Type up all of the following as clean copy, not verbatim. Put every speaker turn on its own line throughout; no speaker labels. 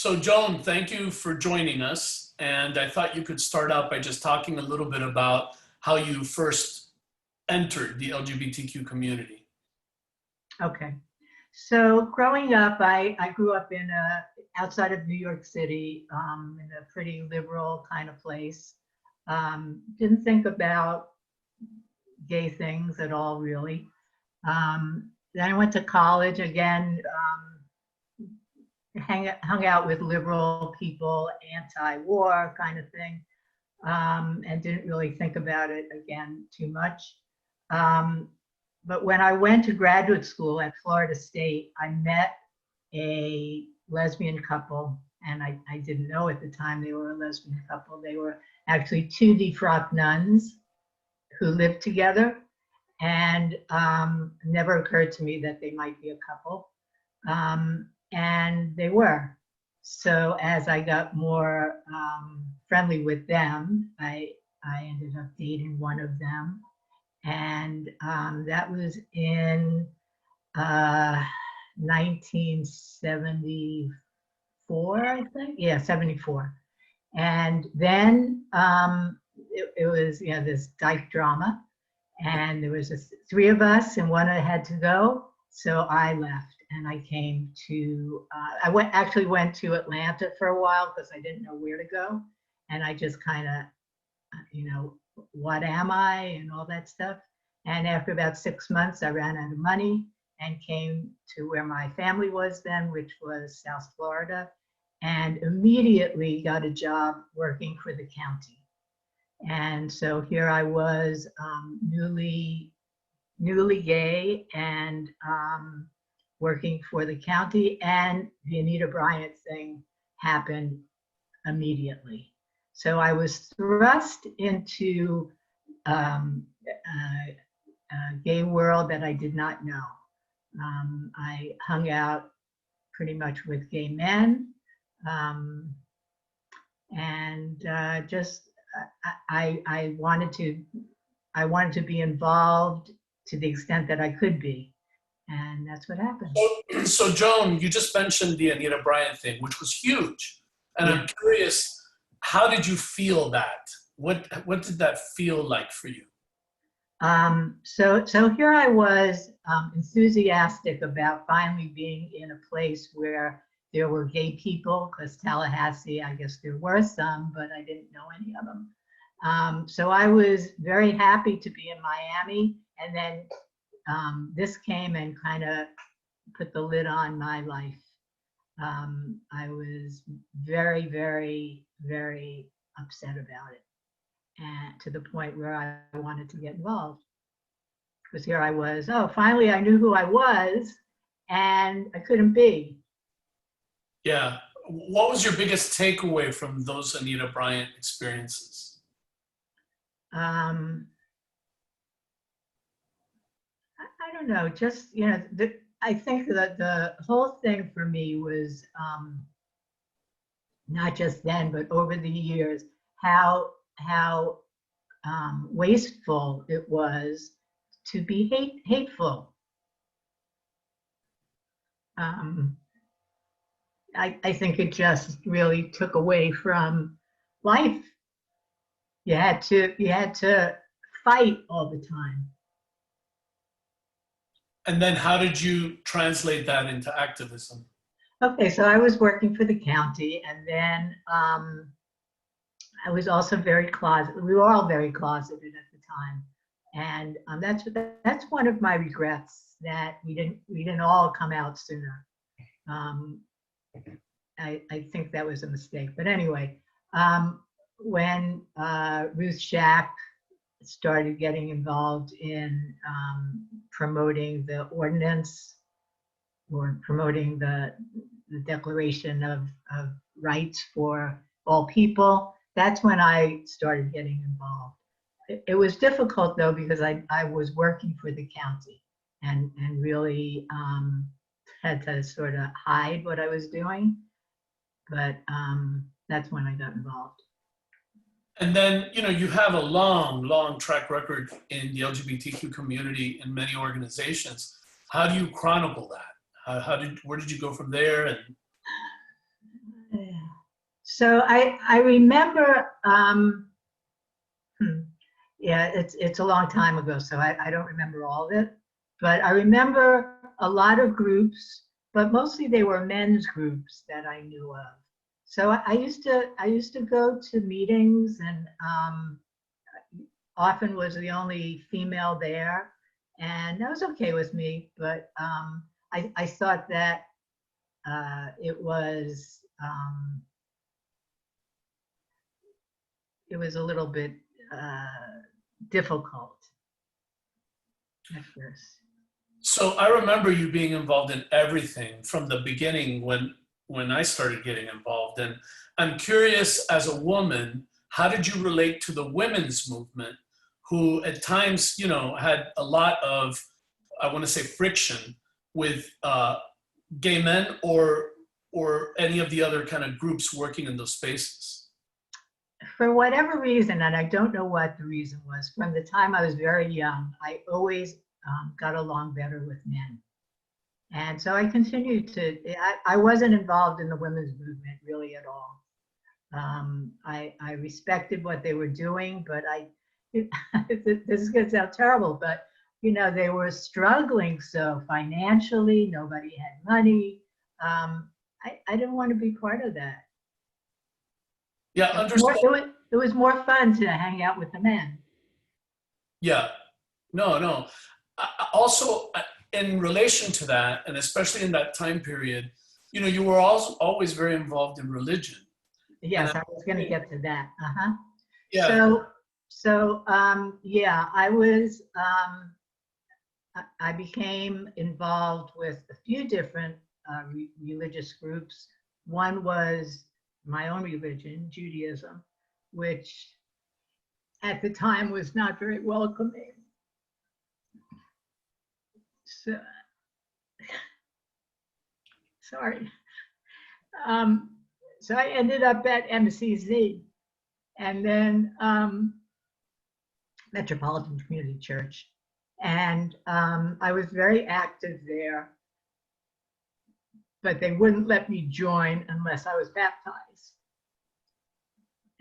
So Joan, thank you for joining us. And I thought you could start out by just talking a little bit about how you first entered the LGBTQ community.
Okay. So growing up, I grew up in outside of New York City, in a pretty liberal kind of place. Didn't think about gay things at all, really. Then I went to college again, hung out with liberal people, anti-war kind of thing, and didn't really think about it again too much. But when I went to graduate school at Florida State, I met a lesbian couple, and I didn't know at the time they were a lesbian couple. They were actually two defrocked nuns who lived together, and never occurred to me that they might be a couple. And they were. So as I got more friendly with them, I ended up dating one of them. And that was in 1974, I think. Yeah, 74. And then it was this dyke drama. And there was three of us, and one had to go. So I left, and I came to, I actually went to Atlanta for a while because I didn't know where to go. And I just kind of, what am I and all that stuff. And after about 6 months, I ran out of money and came to where my family was then, which was South Florida, and immediately got a job working for the county. And so here I was, newly gay and working for the county, and the Anita Bryant thing happened immediately. So I was thrust into a gay world that I did not know. I hung out pretty much with gay men, and I wanted to be involved to the extent that I could be, and that's what happened.
So Joan, you just mentioned the Anita Bryant thing, which was huge, and yeah. I'm curious, how did you feel that? What did that feel like for you?
So here I was, enthusiastic about finally being in a place where there were gay people, because Tallahassee, I guess there were some, but I didn't know any of them. So I was very happy to be in Miami, and then this came and kind of put the lid on my life. I was very, very, very upset about it, and to the point where I wanted to get involved. Because here I was, finally I knew who I was, and I couldn't be.
Yeah. What was your biggest takeaway from those Anita Bryant experiences?
I don't know, just, I think that the whole thing for me was, not just then, but over the years, how wasteful it was to be hateful. I think it just really took away from life. You had to fight all the time.
And then how did you translate that into activism?
Okay, so I was working for the county, and then I was also very closeted. We were all very closeted at the time, and that's one of my regrets, that we didn't all come out sooner. I think that was a mistake. But anyway, when Ruth Shack started getting involved in promoting the ordinance, or promoting the Declaration of Rights for all people, that's when I started getting involved. It was difficult though, because I was working for the county, and really had to sort of hide what I was doing, but that's when I got involved.
And then, you have a long track record in the LGBTQ community in many organizations. How do you chronicle that? Where did you go from there? And
So I remember, yeah, it's a long time ago, so I don't remember all of it. But I remember a lot of groups, but mostly they were men's groups that I knew of. So I used to go to meetings, and often was the only female there, and that was okay with me. But I thought that it was a little bit difficult at first.
So I remember you being involved in everything from the beginning when I started getting involved. And I'm curious, as a woman, how did you relate to the women's movement, who at times, you know, had a lot of, I want to say, friction with gay men or any of the other kind of groups working in those spaces?
For whatever reason, and I don't know what the reason was, from the time I was very young, I always got along better with men. And so I continued to, I wasn't involved in the women's movement really at all. I respected what they were doing, but this is going to sound terrible, but you know, they were struggling so financially, nobody had money. I didn't want to be part of that.
Yeah, understood.
It was more fun to hang out with the men.
Yeah, no. Also, in relation to that, and especially in that time period, you know, you were also always very involved in religion.
Yes, I was going to get to that.
Yeah.
So yeah, I became involved with a few different religious groups. One was my own religion, Judaism, which at the time was not very welcoming. So, sorry. So I ended up at MCZ, and then Metropolitan Community Church. And I was very active there, but they wouldn't let me join unless I was baptized.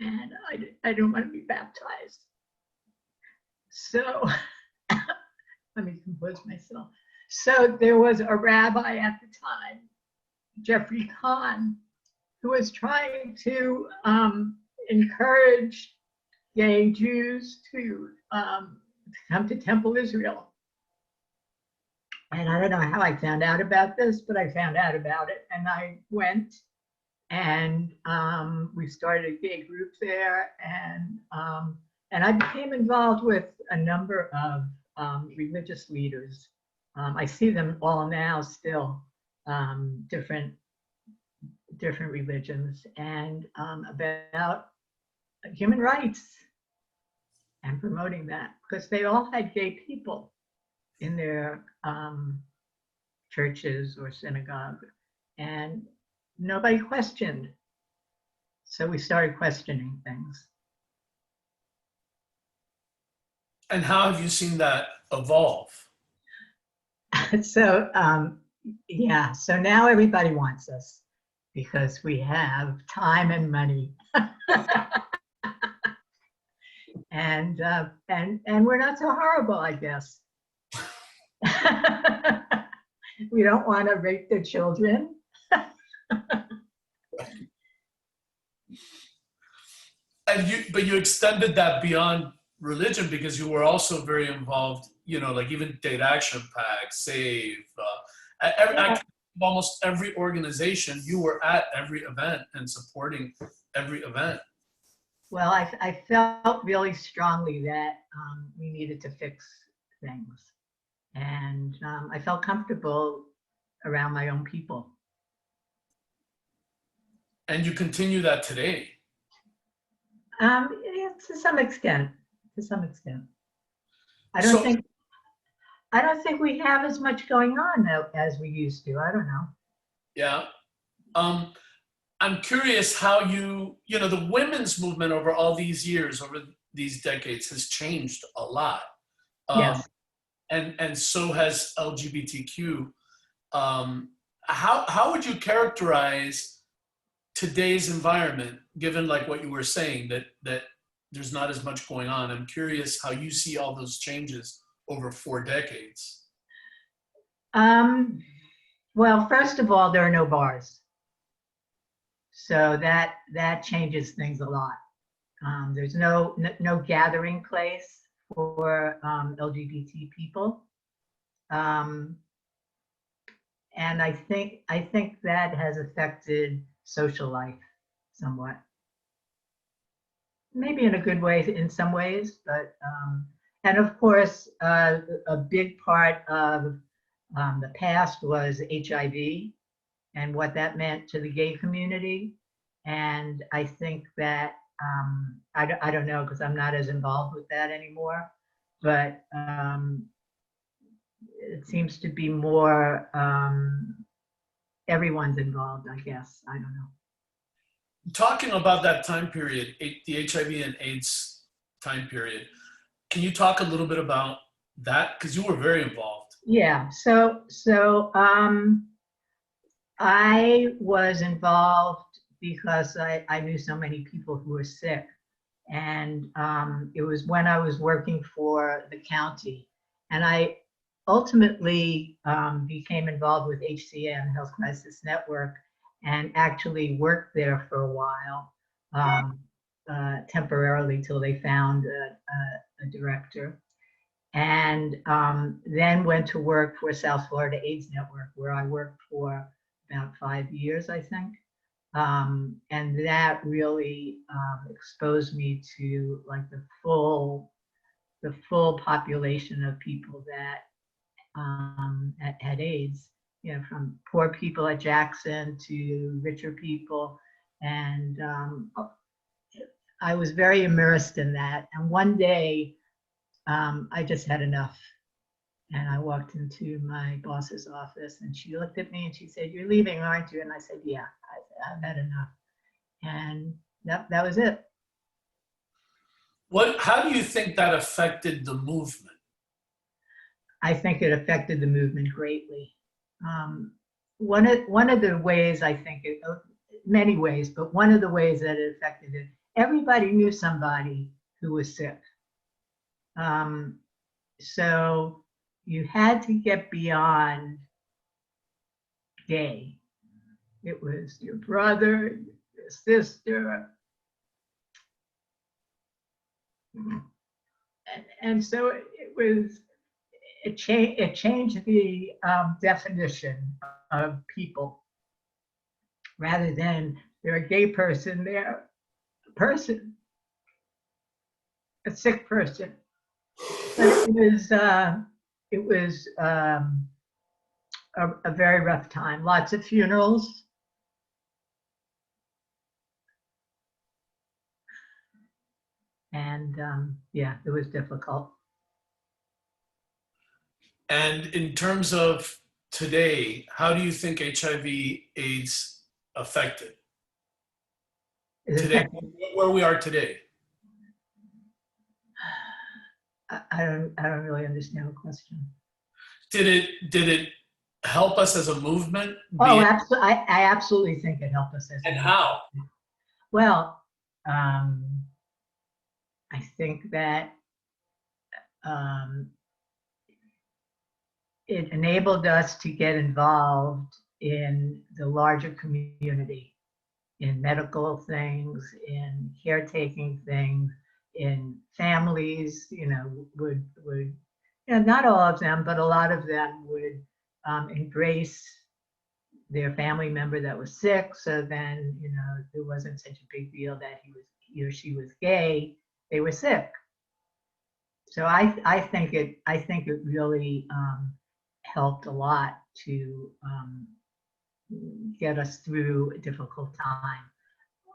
And I didn't want to be baptized. So let me compose myself. So there was a rabbi at the time, Jeffrey Kahn, who was trying to encourage gay Jews to come to Temple Israel. And I don't know how I found out about this, but I found out about it, and I went, and we started a gay group there, and I became involved with a number of religious leaders. I see them all now still, different religions, and about human rights and promoting that, because they all had gay people in their churches or synagogue, and nobody questioned. So we started questioning things.
And how have you seen that evolve?
So yeah, so now everybody wants us because we have time and money. And we're not so horrible, I guess. We don't want to rape their children.
But you extended that beyond religion, because you were also very involved, you know, like even Date Action Pack, SAVE, almost every organization. You were at every event and supporting every event.
Well, I felt really strongly that we needed to fix things. And I felt comfortable around my own people.
And you continue that today?
Yeah, to some extent. To some extent. I don't think we have as much going on though as we used to. I don't know.
Yeah. I'm curious how you know, the women's movement over all these years, over these decades, has changed a lot.
Yes.
And so has LGBTQ. How would you characterize
today's environment, given like what you were saying, that there's not as much going on. I'm curious how you see all those changes over 4 decades.
Well, first of all, there are no bars. So that changes things a lot. There's no gathering place for LGBT people. And I think that has affected social life somewhat. Maybe in a good way in some ways, but and of course a big part of the past was HIV and what that meant to the gay community. And I think that I don't know because I'm not as involved with that anymore, but it seems to be more everyone's involved, I guess. I don't know.
Talking about that time period, the HIV and AIDS time period, can you talk a little bit about that? Because you were very involved.
Yeah, so I was involved because I knew so many people who were sick. And it was when I was working for the county. And I ultimately became involved with HCN, Health Crisis Network, and actually worked there for a while, temporarily till they found a director. And then went to work for South Florida AIDS Network, where I worked for about 5 years, I think. And that really exposed me to like the full population of people that had AIDS, you know, from poor people at Jackson to richer people. And I was very immersed in that. And one day I just had enough. And I walked into my boss's office and she looked at me and she said, "You're leaving, aren't you?" And I said, "Yeah, I've had enough." And that was it.
How do you think that affected the movement?
I think it affected the movement greatly. One of the ways I think many ways, but one of the ways that it affected it, everybody knew somebody who was sick. So you had to get beyond gay. It was your brother, your sister. And so it changed the definition of people. Rather than they're a gay person, they're a person, a sick person. But it was a very rough time. Lots of funerals. And yeah, it was difficult.
And in terms of today, how do you think HIV/AIDS affected today, where we are today?
I don't really understand the question.
Did it help us as a movement?
Oh, absolutely. I absolutely think it helped us as
and how?
Well, I think that it enabled us to get involved in the larger community, in medical things, in caretaking things, in families, you know, would you know, not all of them, but a lot of them would embrace their family member that was sick. So then, you know, it wasn't such a big deal that he or she was gay. They were sick. So I think it really helped a lot to get us through a difficult time,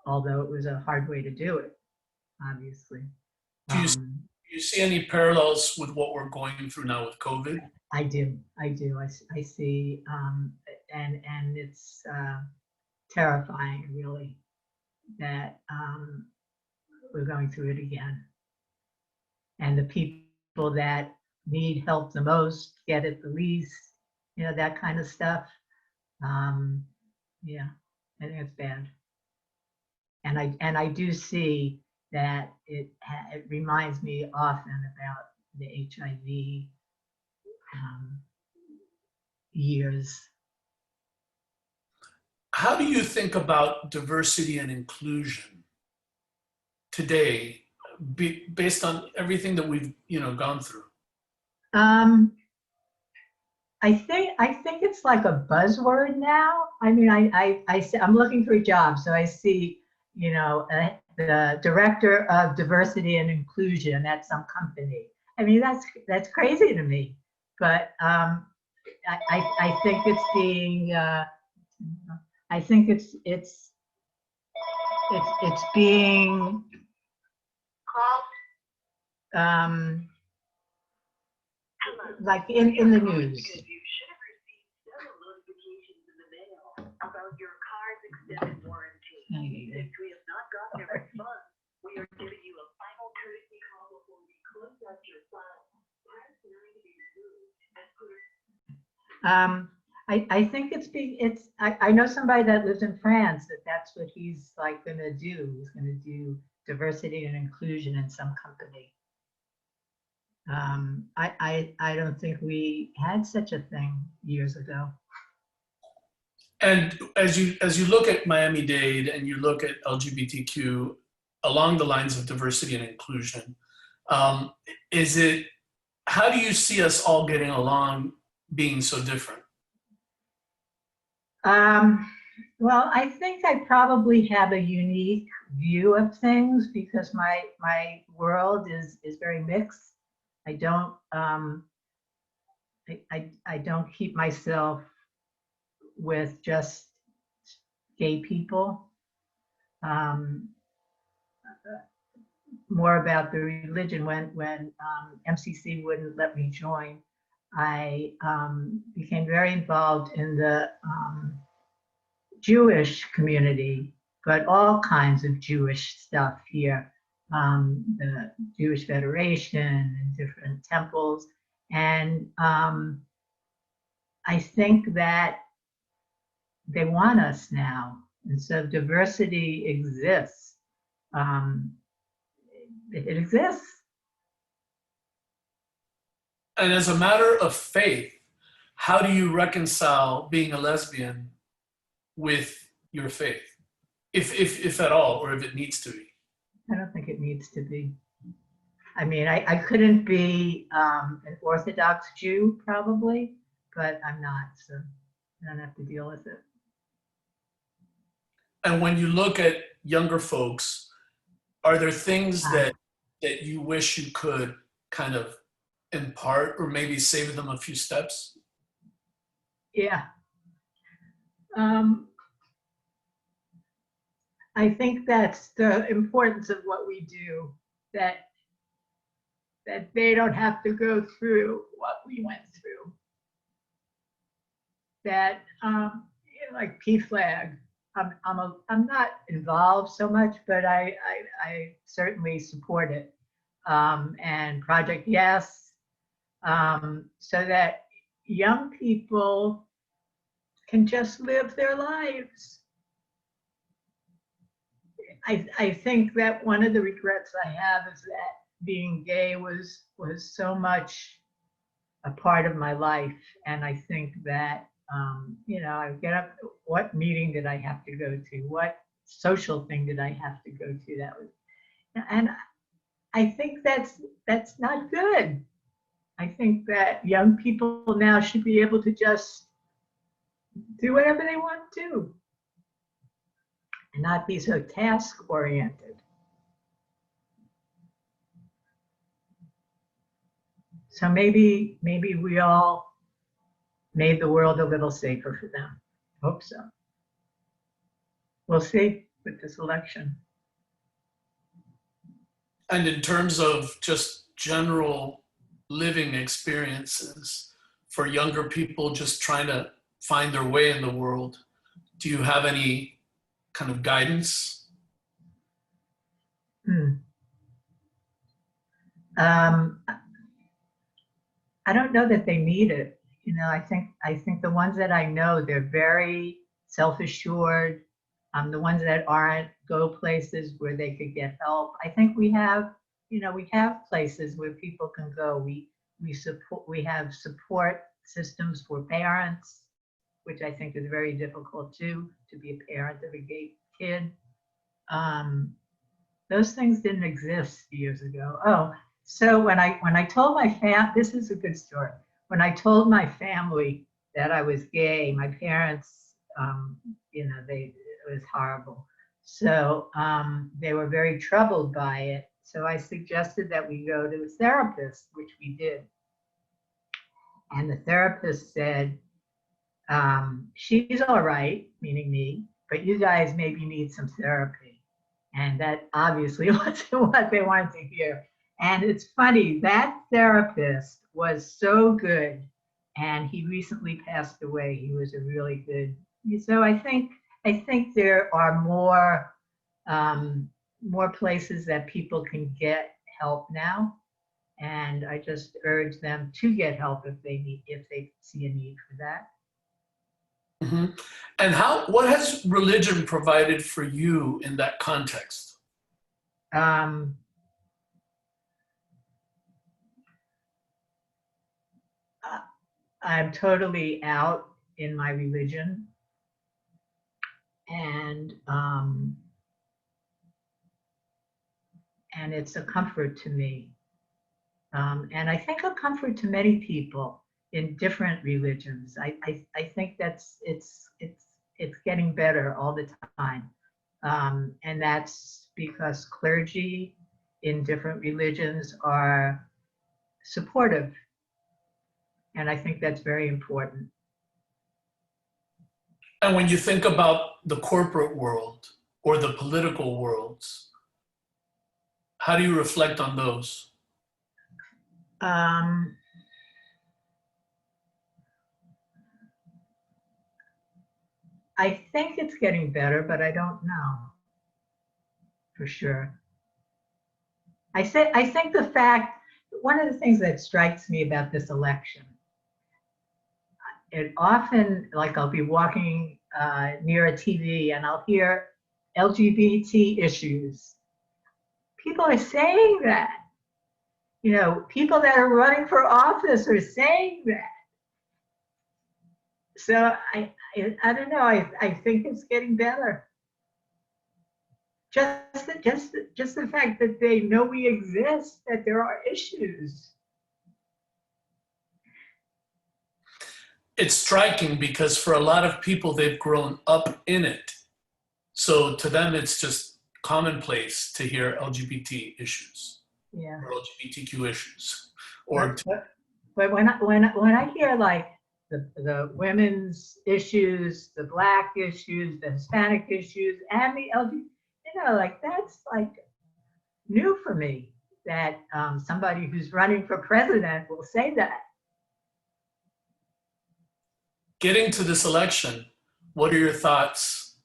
although it was a hard way to do it, obviously.
Do you see any parallels with what we're going through now with COVID?
I do. I see, and it's terrifying, really, that we're going through it again. And the people that need help the most get it the least, you know, that kind of stuff. Yeah, I think it's bad. I do see that it reminds me often about the HIV years.
How do you think about diversity and inclusion today, based on everything that we've gone through?
I think it's like a buzzword now. I mean, I'm looking for a job, so I see, the director of diversity and inclusion at some company. I mean, that's crazy to me, but I think it's being I think it's being like in the news.
You should have received several notifications in the mail about your car's extended warranty. Since we have not gotten a response, we are giving you a final courtesy call before we close out your file. Press 9 to be moved as per.
I think I know somebody that lives in France that's what he's like gonna do. He's gonna do diversity and inclusion in some company. I don't think we had such a thing years ago.
And as you look at Miami-Dade and you look at LGBTQ along the lines of diversity and inclusion, how do you see us all getting along being so different?
Well, I think I probably have a unique view of things because my world is very mixed. I don't I don't keep myself with just gay people. More about the religion. When MCC wouldn't let me join, I became very involved in the Jewish community, but all kinds of Jewish stuff here. The Jewish Federation and different temples. And I think that they want us now. And so diversity exists. It exists.
And as a matter of faith, how do you reconcile being a lesbian with your faith, if at all, or if it needs to be?
I don't think it needs to be. I mean, I couldn't be an Orthodox Jew probably, but I'm not, so I don't have to deal with it.
And when you look at younger folks, are there things that you wish you could kind of impart or maybe save them a few steps?
Yeah. I think that's the importance of what we do, that they don't have to go through what we went through. That like PFLAG, I'm not involved so much, but I certainly support it. And Project Yes, so that young people can just live their lives. I think that one of the regrets I have is that being gay was so much a part of my life. And I think that, I get up, what meeting did I have to go to? What social thing did I have to go to? That was, and I think that's not good. I think that young people now should be able to just do whatever they want to do and not be so task-oriented. So maybe we all made the world a little safer for them. Hope so. We'll see with this election.
And in terms of just general living experiences for younger people just trying to find their way in the world, do you have any kind of guidance?
I don't know that they need it. I think the ones that I know, they're very self-assured. The ones that aren't, go places where they could get help. I think we have, we have places where people can go. We have support systems for parents, which I think is very difficult too, to be a parent of a gay kid. Those things didn't exist years ago. Oh, so when I told my this is a good story. When I told my family that I was gay, my parents, it was horrible. So they were very troubled by it. So I suggested that we go to a therapist, which we did. And the therapist said, she's all right, meaning me, but you guys maybe need some therapy. And that obviously wasn't what they wanted to hear. And it's funny, that therapist was so good, and he recently passed away. He was a really good. So I think there are more places that people can get help now, and I just urge them to get help if they see a need for that.
Mm-hmm. And what has religion provided for you in that context?
I'm totally out in my religion, and it's a comfort to me, and I think a comfort to many people in different religions. I think it's getting better all the time, and that's because clergy in different religions are supportive, and I think that's very important.
And when you think about the corporate world or the political worlds, how do you reflect on those?
I think it's getting better, but I don't know for sure. I think the fact, one of the things that strikes me about this election, it often, like I'll be walking near a TV and I'll hear LGBT issues. People are saying that. People that are running for office are saying that. So I don't know. I think it's getting better. Just the fact that they know we exist, that there are issues.
It's striking because for a lot of people, they've grown up in it. So to them, it's just commonplace to hear LGBT issues,
Yeah.
or LGBTQ issues.
But when I hear like the women's issues, the Black issues, the Hispanic issues, and the LGBT, like that's like new for me, that somebody who's running for president will say that.
Getting to this election, what are your thoughts?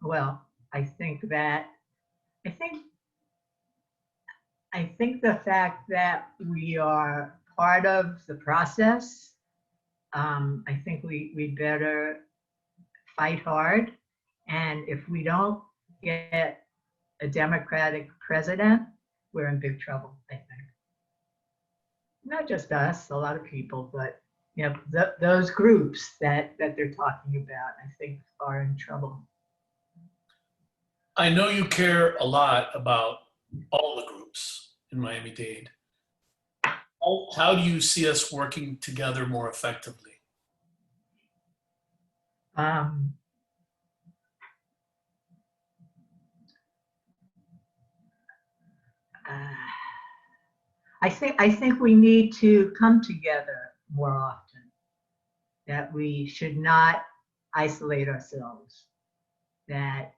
Well, I think the fact that we are part of the process, I think we better fight hard. And if we don't get a Democratic president, we're in big trouble, I think. Not just us, a lot of people, but those groups that they're talking about, I think, are in trouble.
I know you care a lot about all the groups in Miami-Dade. How do you see us working together more effectively?
I think we need to come together more often, that we should not isolate ourselves, that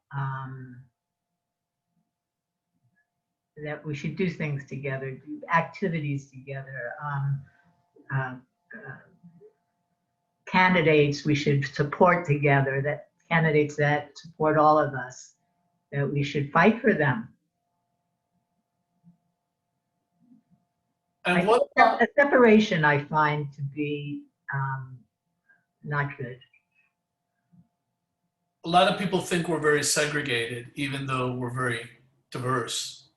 we should do things together, do activities together. Candidates we should support together, that candidates that support all of us, that we should fight for them.
And what about
a separation I find to be not good.
A lot of people think we're very segregated, even though we're very diverse.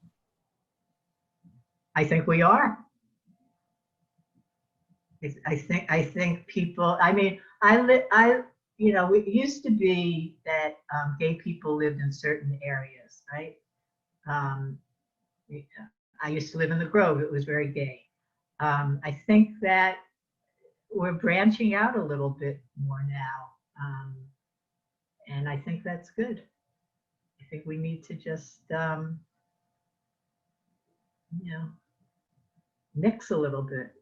I think we are. I think people, I mean, you know, it used to be that gay people lived in certain areas, right? Um, I used to live in the Grove. It was very gay. I think that we're branching out a little bit more now. And I think that's good. I think we need to just, you know, mix a little bit.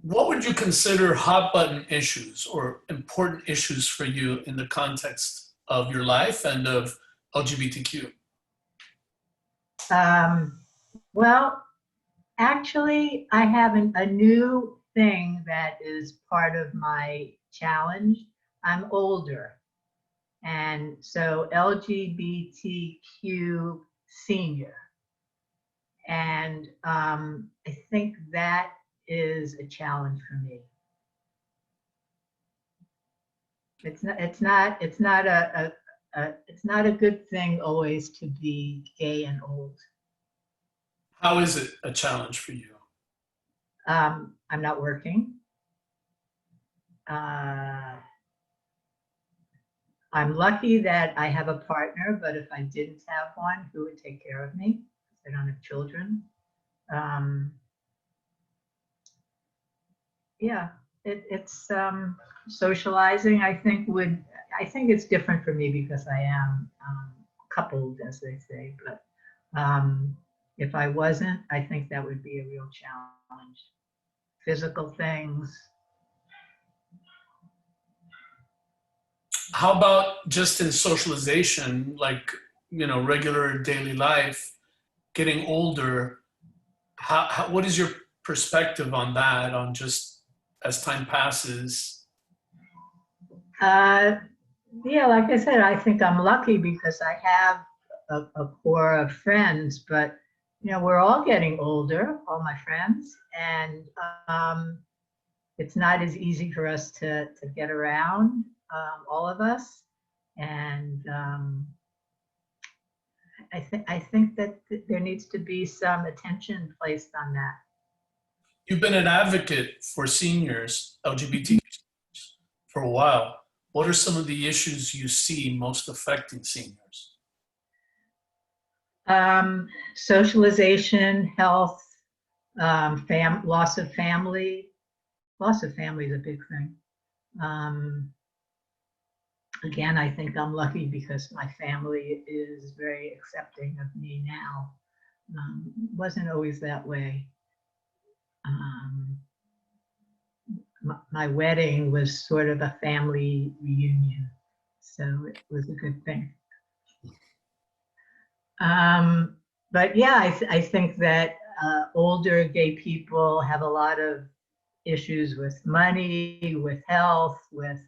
What would you consider hot button issues or important issues for you in the context of your life and of LGBTQ?
Well, actually, I have a new thing that is part of my challenge. I'm older. And so LGBTQ senior. And I think that is a challenge for me. It's not a good thing always to be gay and old.
How is it a challenge for you?
I'm not working. I'm lucky that I have a partner, but if I didn't have one, who would take care of me? I don't have children. Yeah, it's socializing. I think it's different for me because I am coupled, as they say. But if I wasn't, I think that would be a real challenge. Physical things.
How about just in socialization, like, you know, regular daily life, getting older? What is your perspective on that, on just as time passes?
Yeah, like I said, I think I'm lucky because I have a core of friends, but you know, we're all getting older, all my friends, and it's not as easy for us to get around, all of us. And I think that there needs to be some attention placed on that.
You've been an advocate for seniors, LGBTQ seniors, for a while. What are some of the issues you see most affecting seniors?
Socialization, health, loss of family. Loss of family is a big thing. Again, I think I'm lucky because my family is very accepting of me now. Wasn't always that way. My wedding was sort of a family reunion, so it was a good thing. But yeah, I think that older gay people have a lot of issues with money, with health, with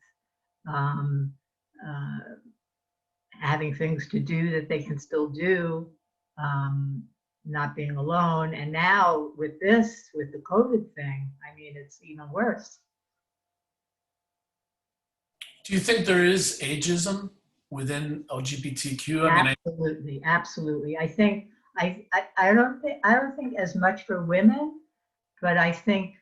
having things to do that they can still do, not being alone. And now with the COVID thing, I mean, it's even worse.
Do you think there is ageism within LGBTQ?
Absolutely, absolutely. I think I don't think as much for women, but I think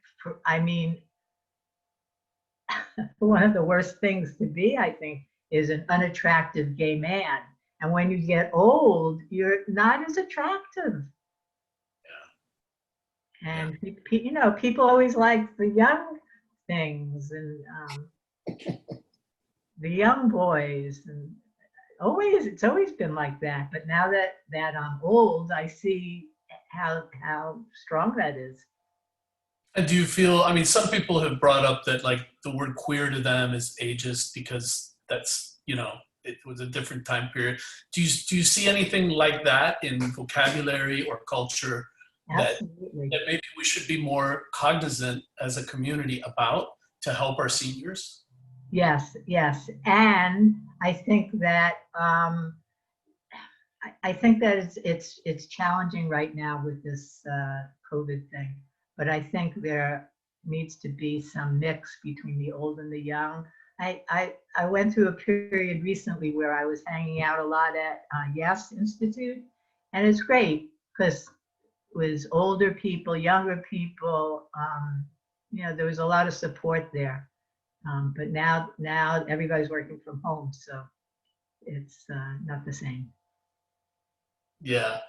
one of the worst things to be, I think, is an unattractive gay man. And when you get old, you're not as attractive. Yeah. And you know, people always like the young things and the young boys, and it's always been like that. But now that I'm old, I see how strong that is.
And do you feel, I mean, some people have brought up that like the word queer to them is ageist because that's, you know, it was a different time period. Do you see anything like that in vocabulary or culture that maybe we should be more cognizant as a community about to help our seniors?
Yes, yes. And I think that it's challenging right now with this COVID thing. But I think there needs to be some mix between the old and the young. I went through a period recently where I was hanging out a lot at Yes Institute, and it's great because it was older people, younger people. You know, there was a lot of support there. But now everybody's working from home, so it's not the same.
Yeah.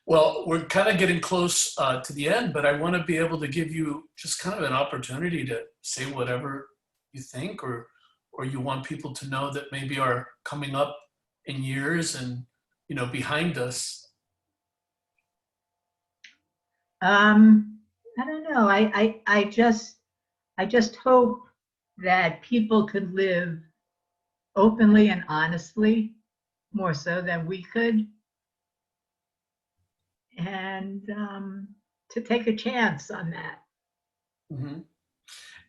Well, we're kind of getting close to the end, but I want to be able to give you just kind of an opportunity to say whatever you think, or you want people to know that maybe are coming up in years and, you know, behind us.
I don't know. I just hope that people could live openly and honestly, more so than we could, and to take a chance on that.
Mm-hmm.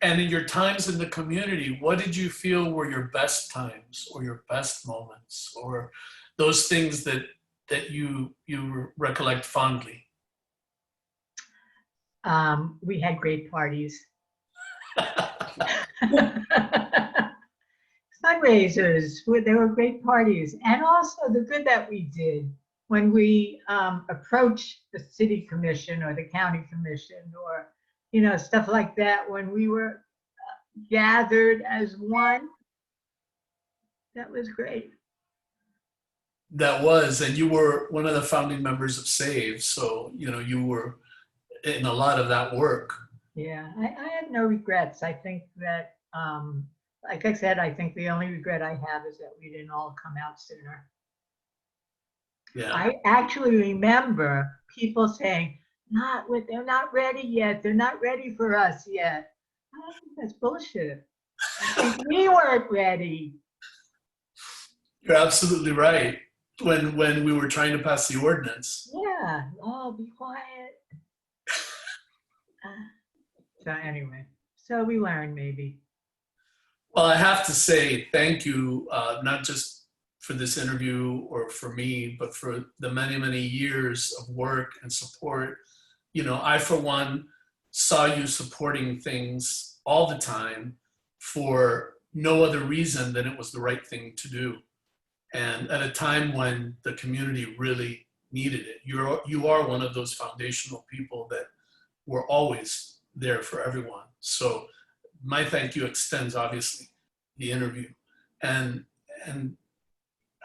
And in your times in the community, what did you feel were your best times or your best moments, or those things that you recollect fondly?
We had great parties. Fundraisers, they were great parties. And also the good that we did when we approached the city commission or the county commission, or, you know, stuff like that, when we were gathered as one. That was great.
That was, and you were one of the founding members of 𝐈𝐍𝐓, so, you know, you were in a lot of that work.
Yeah, I had no regrets. I think that, like I said, I think the only regret I have is that we didn't all come out sooner.
Yeah.
I actually remember people saying, they're not ready yet. They're not ready for us yet. I think that's bullshit. I think we weren't ready.
You're absolutely right. When we were trying to pass the ordinance.
Yeah, oh, be quiet. So anyway, so we learned maybe.
Well, I have to say thank you, not just for this interview or for me, but for the many, many years of work and support. You know, I, for one, saw you supporting things all the time for no other reason than it was the right thing to do. And at a time when the community really needed it. You are one of those foundational people that were always there for everyone. So my thank you extends, obviously, the interview. And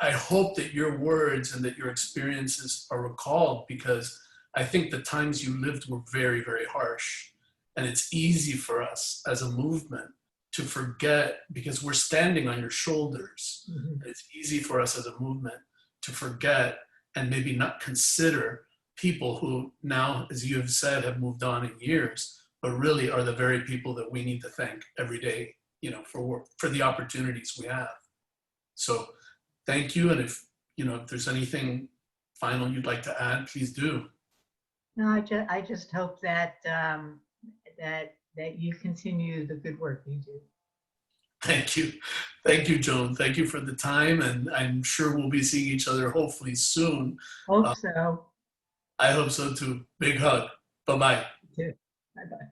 I hope that your words and that your experiences are recalled, because I think the times you lived were very, very harsh. And it's easy for us as a movement to forget, because we're standing on your shoulders. Mm-hmm. It's easy for us as a movement to forget and maybe not consider people who now, as you have said, have moved on in years, but really are the very people that we need to thank every day, you know, for the opportunities we have. So thank you. And if, you know, if there's anything final you'd like to add, please do.
No, I just hope that that you continue the good work you do.
Thank you. Thank you, Joan. Thank you for the time. And I'm sure we'll be seeing each other hopefully soon.
Hope so.
I hope so too. Big hug. Bye-bye.
You too. Bye-bye.